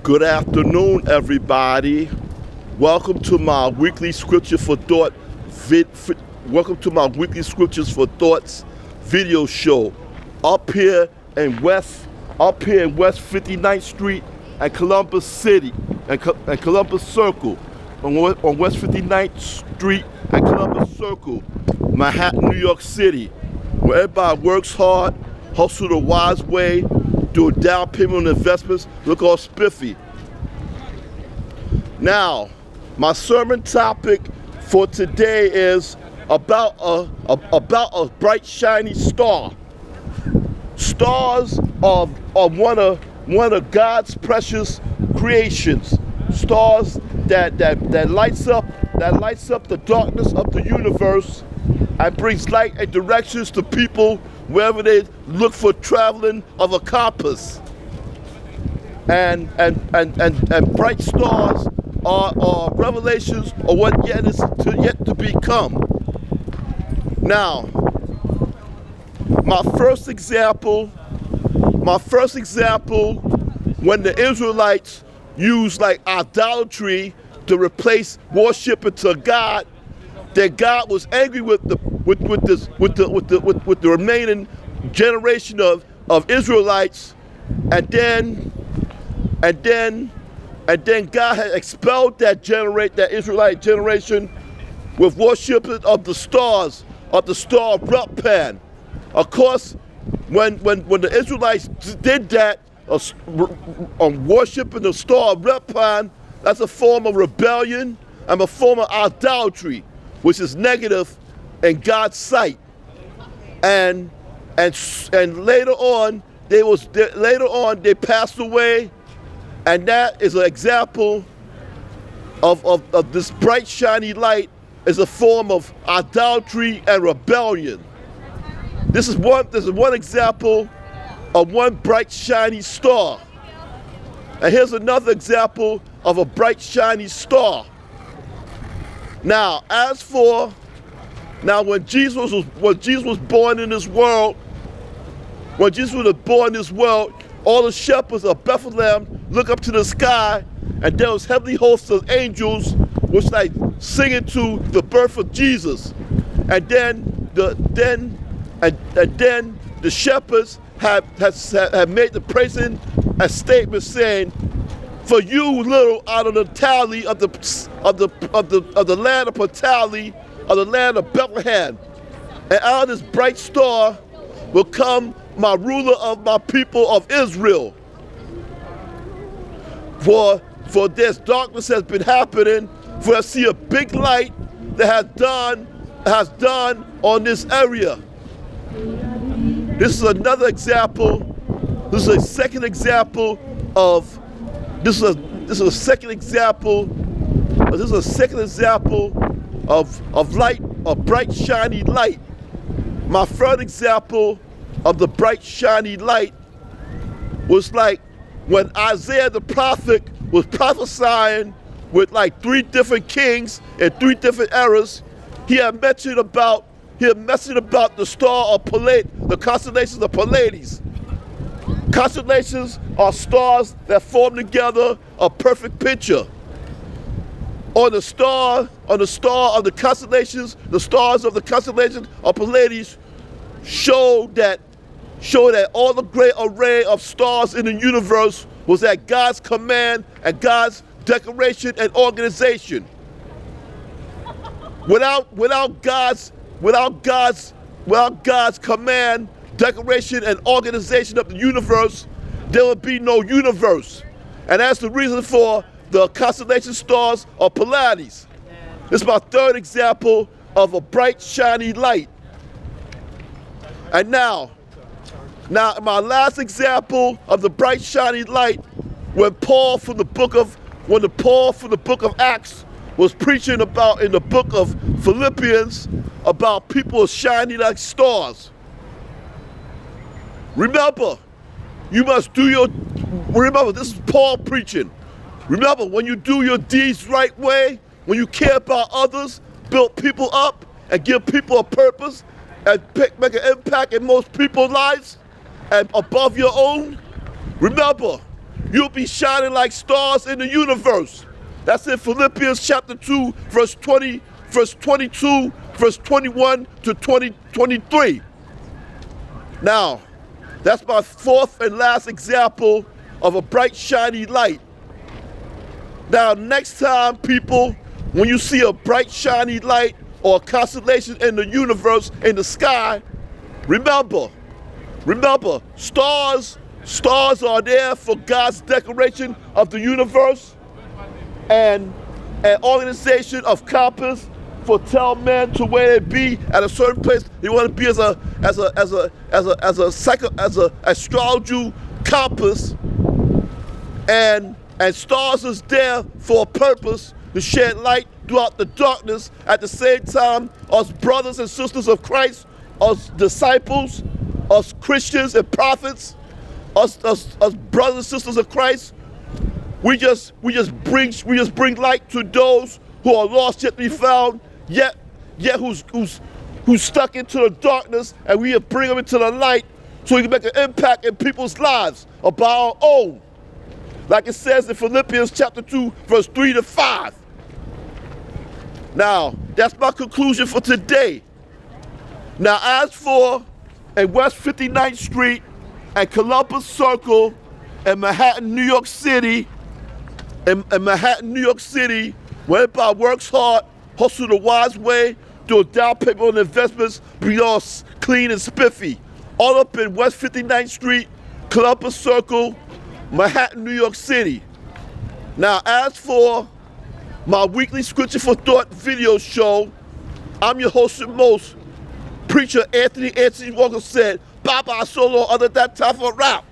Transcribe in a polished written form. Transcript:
Good afternoon, everybody. Welcome to my weekly scripture for thought. Welcome to my weekly scriptures for thoughts video show. Up here in West 59th Street and Columbus City and Columbus Circle, on West 59th Street and Columbus Circle, Manhattan, New York City, where everybody works hard, hustle the wise way, do a down payment on investments, look all spiffy. Now, my sermon topic for today is about a bright shiny star. Stars are one of God's precious creations. Stars that lights up the darkness of the universe and brings light and directions to people wherever they look for traveling of a compass. And bright stars are revelations of what yet to become. Now, my first example, when the Israelites used like idolatry to replace worship to God, that God was angry with the remaining generation of Israelites, and then God had expelled that Israelite generation with worship of the stars, of the star of Rephan. Of course, when the Israelites did that, worshiping the star of Rephan, that's a form of rebellion and a form of idolatry, which is negative in God's sight. And later on they passed away, and that is an example of this bright shiny light is a form of idolatry and rebellion. This is one example of one bright shiny star. And here's another example of a bright shiny star. Now, when Jesus was born in this world, all the shepherds of Bethlehem look up to the sky, and there was heavenly hosts of angels which like singing to the birth of Jesus. And then the shepherds have made the praising a statement saying, "For you, little out of the tally of the land of Patali, of the land of Bethlehem, and out of this bright star will come my ruler of my people of Israel. For this darkness has been happening, for I see a big light that has dawned on this area." This is another example. This is a second example of light, a bright shiny light. My third example of the bright shiny light was like when Isaiah the prophet was prophesying with like 3 different kings in 3 different eras. He had mentioned about the star of Pleiades, the constellations of Pleiades. Constellations are stars that form together a perfect picture. On the star of the constellations, the stars of the constellations of Pleiades show that all the great array of stars in the universe was at God's command and God's decoration and organization. Without God's command, decoration, and organization of the universe, there would be no universe. And that's the reason for the constellation stars of Pleiades. This is my third example of a bright, shiny light. And now my last example of the bright, shiny light, when Paul from the book of Acts was preaching about in the book of Philippians about people shining like stars. Remember, this is Paul preaching. Remember, when you do your deeds right way, when you care about others, build people up, and give people a purpose, and make an impact in most people's lives, and above your own, remember, You'll be shining like stars in the universe. That's in Philippians chapter 2, verse 20, verse 22, verse 21 to 23. Now, that's my fourth and last example of a bright, shiny light. Now, next time, people, when you see a bright, shiny light or a constellation in the universe, in the sky, remember, stars are there for God's decoration of the universe, and an organization of compass for tell men to where they be at a certain place. They want to be as a astrological compass, and stars is there for a purpose to shed light throughout the darkness. At the same time, us brothers and sisters of Christ, us disciples, us Christians and prophets, us brothers and sisters of Christ, we just bring light to those who are lost yet to be found, yet who's stuck into the darkness, and we bring them into the light so we can make an impact in people's lives of our own. Like it says in Philippians chapter 2, verse 3 to 5. Now, that's my conclusion for today. Now, as for in West 59th Street and Columbus Circle in Manhattan, New York City, where everybody works hard, hustle the wise way, do a down payment on investments, be all clean and spiffy. All up in West 59th Street, Columbus Circle, Manhattan, New York City. Now, as for my weekly Scripture for Thought video show, I'm your host and most, Preacher Anthony Walker said, bye-bye so long, other than that time for a wrap.